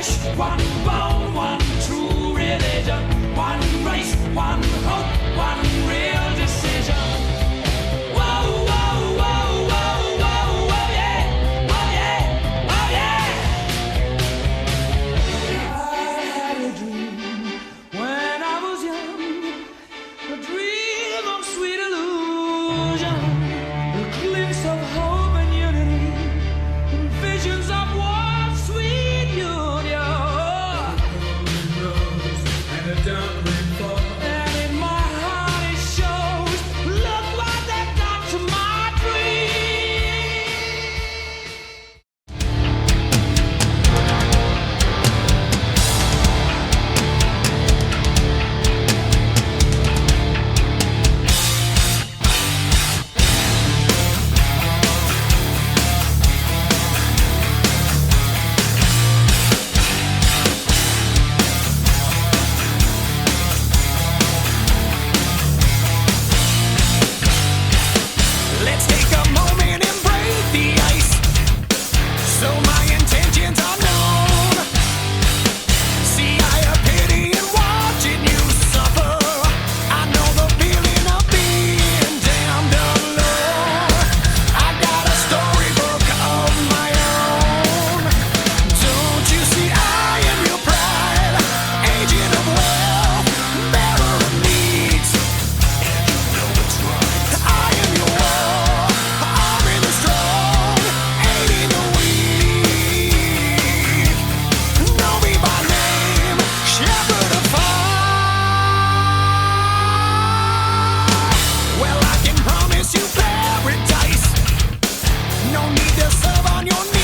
flesh, one bone, one true religion, one race, one hope, one real decision. Whoa, whoa, whoa, whoa, whoa, whoa, yeah, oh yeah, oh yeah. I had a dream when I was young, a dream of sweet illusion, a glimpse of hope and unity, and visions of one sweet union. And a dark rainfall. And in my heart it shows, look what they've done to my dream. Let's take a moment and break the ice, so my intentions are known. See, I have pity in watching you suffer. I know the feeling of being damned alone. I got a storybook of my own. Don't you see I am your pride, agent of wealth, bearer of needs. And you know it's right. I am your wall, arming the strong, aiding the weak. Know me by name, shepherd of fire. Well, I can promise you paradise. No need to serve on your knees.